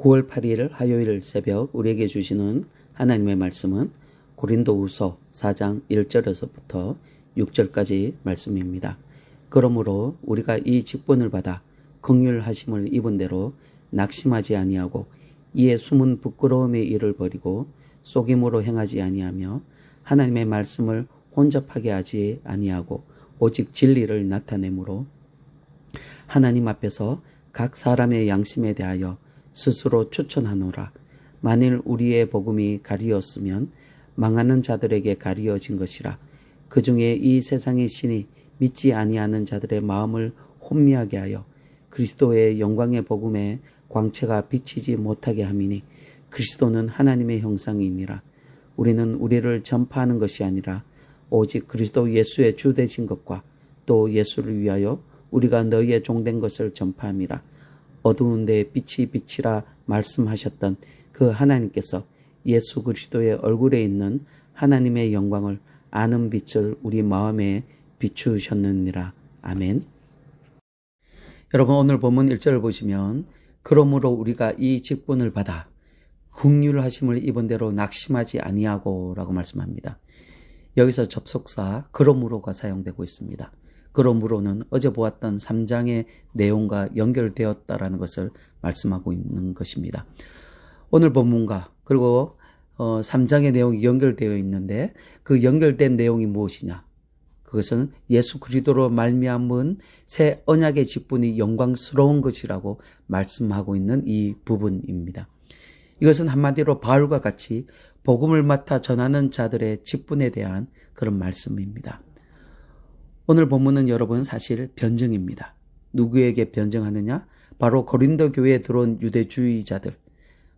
9월 8일 화요일 새벽 우리에게 주시는 하나님의 말씀은 고린도후서 4장 1절에서부터 6절까지 말씀입니다. 그러므로 우리가 이 직분을 받아 긍휼하심을 입은 대로 낙심하지 아니하고 이에 숨은 부끄러움의 일을 버리고 속임으로 행하지 아니하며 하나님의 말씀을 혼잡하게 하지 아니하고 오직 진리를 나타내므로 하나님 앞에서 각 사람의 양심에 대하여 스스로 추천하노라. 만일 우리의 복음이 가리었으면 망하는 자들에게 가리어진 것이라. 그 중에 이 세상의 신이 믿지 아니하는 자들의 마음을 혼미하게 하여 그리스도의 영광의 복음에 광채가 비치지 못하게 함이니 그리스도는 하나님의 형상이니라. 우리는 우리를 전파하는 것이 아니라 오직 그리스도 예수의 주 되신 것과 또 예수를 위하여 우리가 너희의 종된 것을 전파함이라. 어두운 데에 빛이 비치라 말씀하셨던 그 하나님께서 예수 그리스도의 얼굴에 있는 하나님의 영광을 아는 빛을 우리 마음에 비추셨느니라. 아멘. 여러분, 오늘 본문 1절을 보시면 그러므로 우리가 이 직분을 받아 긍휼하심을 입은 대로 낙심하지 아니하고 라고 말씀합니다. 여기서 접속사 그러므로가 사용되고 있습니다. 그러므로는 어제 보았던 3장의 내용과 연결되었다라는 것을 말씀하고 있는 것입니다. 오늘 본문과 그리고 3장의 내용이 연결되어 있는데 그 연결된 내용이 무엇이냐? 그것은 예수 그리스도로 말미암은 새 언약의 직분이 영광스러운 것이라고 말씀하고 있는 이 부분입니다. 이것은 한마디로 바울과 같이 복음을 맡아 전하는 자들의 직분에 대한 그런 말씀입니다. 오늘 본문은 여러분 사실 변증입니다. 누구에게 변증하느냐? 바로 고린도 교회에 들어온 유대주의자들,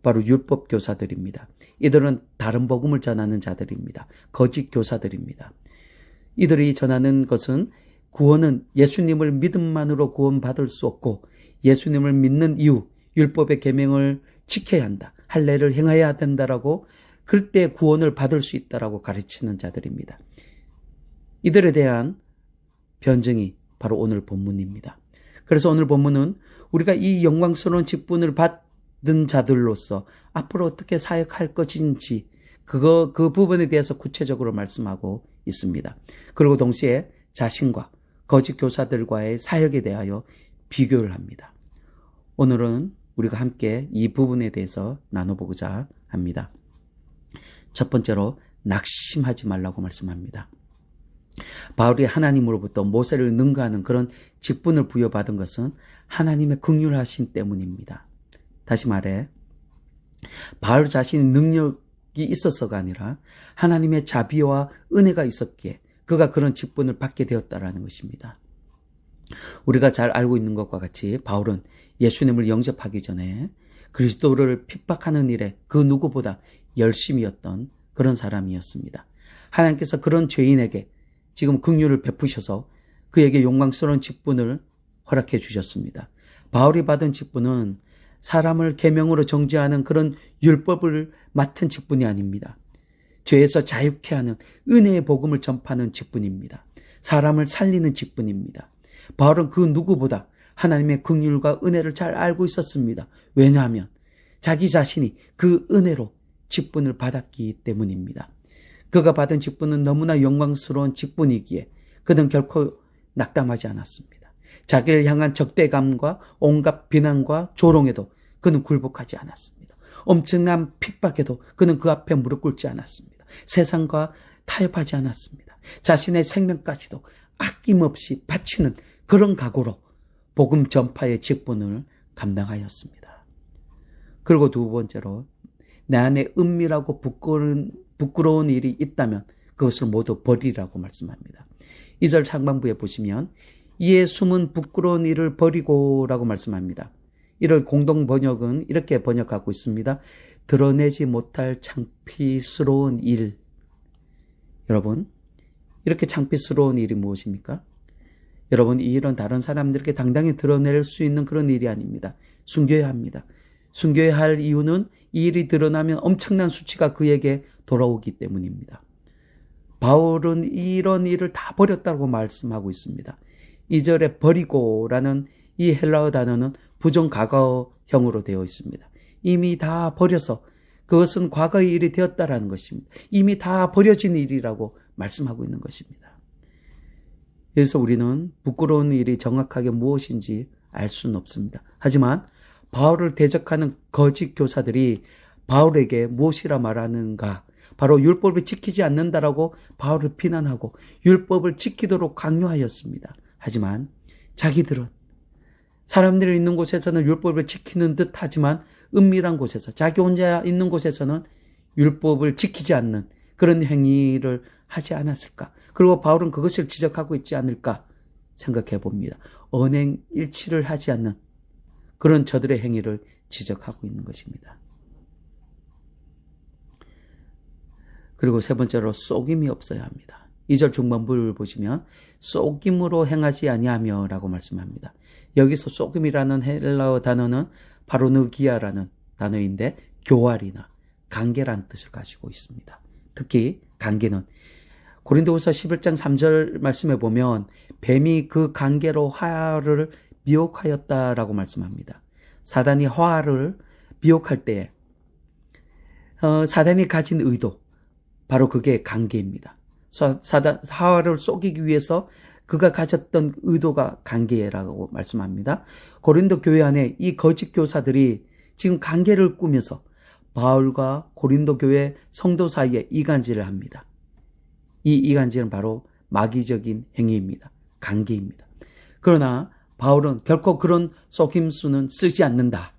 바로 율법 교사들입니다. 이들은 다른 복음을 전하는 자들입니다. 거짓 교사들입니다. 이들이 전하는 것은 구원은 예수님을 믿음만으로 구원받을 수 없고 예수님을 믿는 이유, 율법의 계명을 지켜야 한다. 할례를 행해야 된다라고 그때 구원을 받을 수 있다라고 가르치는 자들입니다. 이들에 대한 변증이 바로 오늘 본문입니다. 그래서 오늘 본문은 우리가 이 영광스러운 직분을 받은 자들로서 앞으로 어떻게 사역할 것인지 그 부분에 대해서 구체적으로 말씀하고 있습니다. 그리고 동시에 자신과 거짓 교사들과의 사역에 대하여 비교를 합니다. 오늘은 우리가 함께 이 부분에 대해서 나눠보고자 합니다. 첫 번째로 낙심하지 말라고 말씀합니다. 바울이 하나님으로부터 모세를 능가하는 그런 직분을 부여받은 것은 하나님의 긍휼하심 때문입니다. 다시 말해 바울 자신의 능력이 있어서가 아니라 하나님의 자비와 은혜가 있었기에 그가 그런 직분을 받게 되었다라는 것입니다. 우리가 잘 알고 있는 것과 같이 바울은 예수님을 영접하기 전에 그리스도를 핍박하는 일에 그 누구보다 열심이었던 그런 사람이었습니다. 하나님께서 그런 죄인에게 지금 긍휼을 베푸셔서 그에게 영광스러운 직분을 허락해 주셨습니다. 바울이 받은 직분은 사람을 계명으로 정죄하는 그런 율법을 맡은 직분이 아닙니다. 죄에서 자유케 하는 은혜의 복음을 전파하는 직분입니다. 사람을 살리는 직분입니다. 바울은 그 누구보다 하나님의 긍휼과 은혜를 잘 알고 있었습니다. 왜냐하면 자기 자신이 그 은혜로 직분을 받았기 때문입니다. 그가 받은 직분은 너무나 영광스러운 직분이기에 그는 결코 낙담하지 않았습니다. 자기를 향한 적대감과 온갖 비난과 조롱에도 그는 굴복하지 않았습니다. 엄청난 핍박에도 그는 그 앞에 무릎 꿇지 않았습니다. 세상과 타협하지 않았습니다. 자신의 생명까지도 아낌없이 바치는 그런 각오로 복음 전파의 직분을 감당하였습니다. 그리고 두 번째로 내 안에 은밀하고 부끄러운 일이 있다면 그것을 모두 버리라고 말씀합니다. 2절 상반부에 보시면 이에 숨은 부끄러운 일을 버리고 라고 말씀합니다. 이를 공동 번역은 이렇게 번역하고 있습니다. 드러내지 못할 창피스러운 일. 여러분, 이렇게 창피스러운 일이 무엇입니까? 여러분, 이 일은 다른 사람들에게 당당히 드러낼 수 있는 그런 일이 아닙니다. 숨겨야 합니다. 숨겨야 할 이유는 이 일이 드러나면 엄청난 수치가 그에게 돌아오기 때문입니다. 바울은 이런 일을 다 버렸다고 말씀하고 있습니다. 2절에 버리고라는 이 헬라어 단어는 부정과거형으로 되어 있습니다. 이미 다 버려서 그것은 과거의 일이 되었다라는 것입니다. 이미 다 버려진 일이라고 말씀하고 있는 것입니다. 여기서 우리는 부끄러운 일이 정확하게 무엇인지 알 수는 없습니다. 하지만 바울을 대적하는 거짓 교사들이 바울에게 무엇이라 말하는가? 바로 율법을 지키지 않는다라고 바울을 비난하고 율법을 지키도록 강요하였습니다. 하지만 자기들은 사람들이 있는 곳에서는 율법을 지키는 듯 하지만 은밀한 곳에서 자기 혼자 있는 곳에서는 율법을 지키지 않는 그런 행위를 하지 않았을까? 그리고 바울은 그것을 지적하고 있지 않을까 생각해 봅니다. 언행 일치를 하지 않는 그런 저들의 행위를 지적하고 있는 것입니다. 그리고 세 번째로 속임이 없어야 합니다. 2절 중반부를 보시면 속임으로 행하지 아니하며 라고 말씀합니다. 여기서 속임이라는 헬라어 단어는 파로느기아라는 단어인데 교활이나 관계라는 뜻을 가지고 있습니다. 특히 관계는 고린도후서 11장 3절 말씀에 보면 뱀이 그 관계로 화를 미혹하였다라고 말씀합니다. 사단이 화를 미혹할 때에 사단이 가진 의도 바로 그게 관계입니다. 하와를 속이기 위해서 그가 가졌던 의도가 관계라고 말씀합니다. 고린도 교회 안에 이 거짓 교사들이 지금 관계를 꾸며서 바울과 고린도 교회 성도 사이에 이간질을 합니다. 이 이간질은 바로 마귀적인 행위입니다. 관계입니다. 그러나 바울은 결코 그런 속임수는 쓰지 않는다.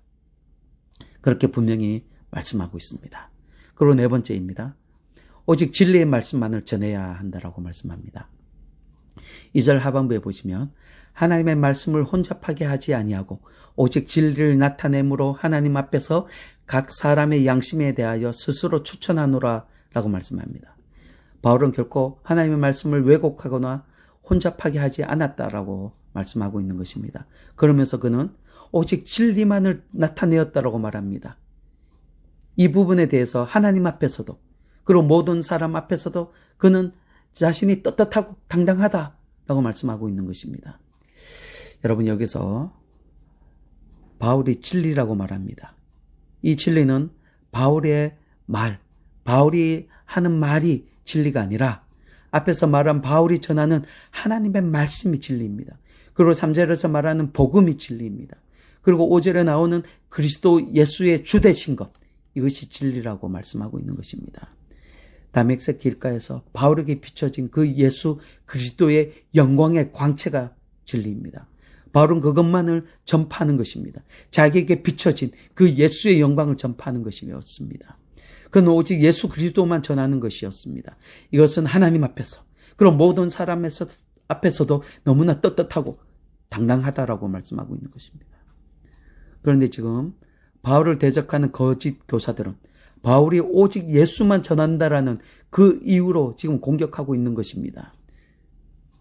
그렇게 분명히 말씀하고 있습니다. 그리고 네 번째입니다. 오직 진리의 말씀만을 전해야 한다라고 말씀합니다. 2절 하반부에 보시면 하나님의 말씀을 혼잡하게 하지 아니하고 오직 진리를 나타내므로 하나님 앞에서 각 사람의 양심에 대하여 스스로 추천하노라 라고 말씀합니다. 바울은 결코 하나님의 말씀을 왜곡하거나 혼잡하게 하지 않았다라고 말씀하고 있는 것입니다. 그러면서 그는 오직 진리만을 나타내었다라고 말합니다. 이 부분에 대해서 하나님 앞에서도 그리고 모든 사람 앞에서도 그는 자신이 떳떳하고 당당하다라고 말씀하고 있는 것입니다. 여러분 여기서 바울이 진리라고 말합니다. 이 진리는 바울의 말, 바울이 하는 말이 진리가 아니라 앞에서 말한 바울이 전하는 하나님의 말씀이 진리입니다. 그리고 3절에서 말하는 복음이 진리입니다. 그리고 5절에 나오는 그리스도 예수의 주 되신 것, 이것이 진리라고 말씀하고 있는 것입니다. 다메섹 길가에서 바울에게 비춰진 그 예수 그리스도의 영광의 광채가 진리입니다. 바울은 그것만을 전파하는 것입니다. 자기에게 비춰진 그 예수의 영광을 전파하는 것이었습니다. 그는 오직 예수 그리스도만 전하는 것이었습니다. 이것은 하나님 앞에서 그리고 모든 사람 앞에서도 너무나 떳떳하고 당당하다라고 말씀하고 있는 것입니다. 그런데 지금 바울을 대적하는 거짓 교사들은 바울이 오직 예수만 전한다라는 그 이유로 지금 공격하고 있는 것입니다.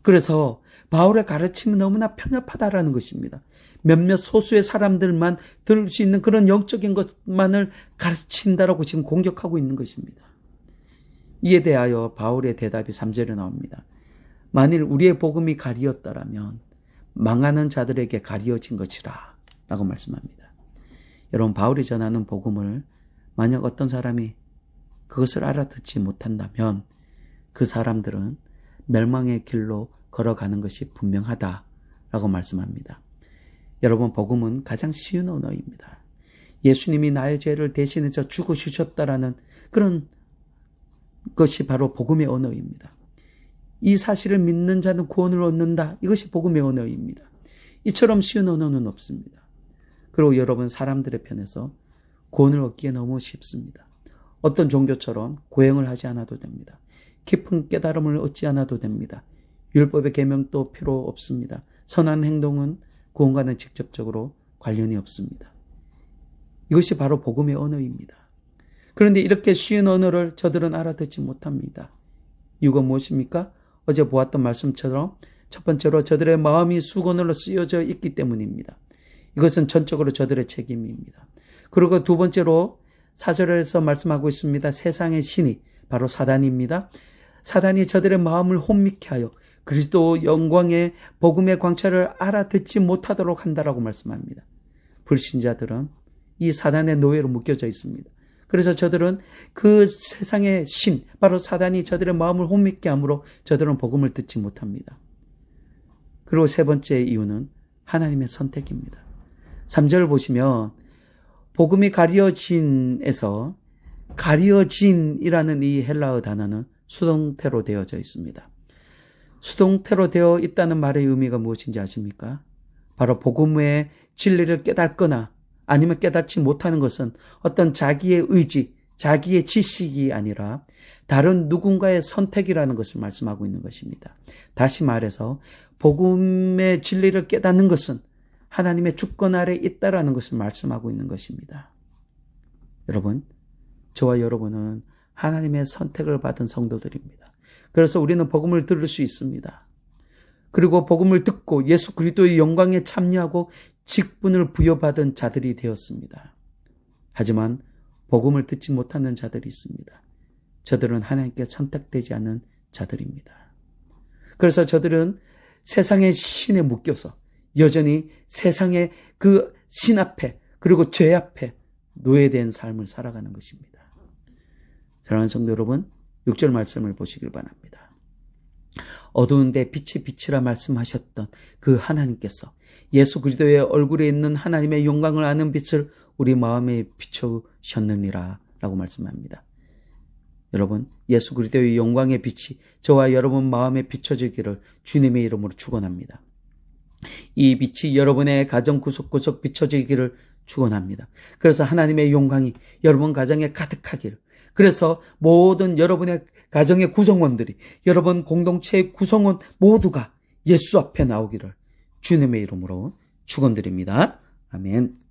그래서 바울의 가르침은 너무나 편협하다라는 것입니다. 몇몇 소수의 사람들만 들을 수 있는 그런 영적인 것만을 가르친다라고 지금 공격하고 있는 것입니다. 이에 대하여 바울의 대답이 3절에 나옵니다. 만일 우리의 복음이 가리었다라면 망하는 자들에게 가리어진 것이라 라고 말씀합니다. 여러분 바울이 전하는 복음을 만약 어떤 사람이 그것을 알아듣지 못한다면 그 사람들은 멸망의 길로 걸어가는 것이 분명하다라고 말씀합니다. 여러분 복음은 가장 쉬운 언어입니다. 예수님이 나의 죄를 대신해서 죽으셨다라는 그런 것이 바로 복음의 언어입니다. 이 사실을 믿는 자는 구원을 얻는다. 이것이 복음의 언어입니다. 이처럼 쉬운 언어는 없습니다. 그리고 여러분 사람들의 편에서 구원을 얻기에 너무 쉽습니다. 어떤 종교처럼 고행을 하지 않아도 됩니다. 깊은 깨달음을 얻지 않아도 됩니다. 율법의 계명도 필요 없습니다. 선한 행동은 구원과는 직접적으로 관련이 없습니다. 이것이 바로 복음의 언어입니다. 그런데 이렇게 쉬운 언어를 저들은 알아듣지 못합니다. 이유가 무엇입니까? 어제 보았던 말씀처럼 첫 번째로 저들의 마음이 수건으로 쓰여져 있기 때문입니다. 이것은 전적으로 저들의 책임입니다. 그리고 두 번째로 4절에서 말씀하고 있습니다. 세상의 신이 바로 사단입니다. 사단이 저들의 마음을 혼미케 하여 그리스도 영광의 복음의 광채를 알아듣지 못하도록 한다라고 말씀합니다. 불신자들은 이 사단의 노예로 묶여져 있습니다. 그래서 저들은 그 세상의 신, 바로 사단이 저들의 마음을 혼미케 함으로 저들은 복음을 듣지 못합니다. 그리고 세 번째 이유는 하나님의 선택입니다. 3절 보시면 복음이 가려진에서 가려진이라는 이 헬라어 단어는 수동태로 되어져 있습니다. 수동태로 되어 있다는 말의 의미가 무엇인지 아십니까? 바로 복음의 진리를 깨닫거나 아니면 깨닫지 못하는 것은 어떤 자기의 의지, 자기의 지식이 아니라 다른 누군가의 선택이라는 것을 말씀하고 있는 것입니다. 다시 말해서 복음의 진리를 깨닫는 것은 하나님의 주권 아래 있다라는 것을 말씀하고 있는 것입니다. 여러분, 저와 여러분은 하나님의 선택을 받은 성도들입니다. 그래서 우리는 복음을 들을 수 있습니다. 그리고 복음을 듣고 예수 그리스도의 영광에 참여하고 직분을 부여받은 자들이 되었습니다. 하지만 복음을 듣지 못하는 자들이 있습니다. 저들은 하나님께 선택되지 않은 자들입니다. 그래서 저들은 세상의 신에 묶여서 여전히 세상의 그 신 앞에 그리고 죄 앞에 노예된 삶을 살아가는 것입니다. 사랑하는 성도 여러분, 6절 말씀을 보시길 바랍니다. 어두운데 빛이 빛이라 말씀하셨던 그 하나님께서 예수 그리스도의 얼굴에 있는 하나님의 영광을 아는 빛을 우리 마음에 비추셨느니라 라고 말씀합니다. 여러분, 예수 그리스도의 영광의 빛이 저와 여러분 마음에 비춰지기를 주님의 이름으로 축원합니다. 이 빛이 여러분의 가정 구석구석 비춰지기를 축원합니다. 그래서 하나님의 영광이 여러분 가정에 가득하기를, 그래서 모든 여러분의 가정의 구성원들이, 여러분 공동체의 구성원 모두가 예수 앞에 나오기를 주님의 이름으로 축원드립니다. 아멘.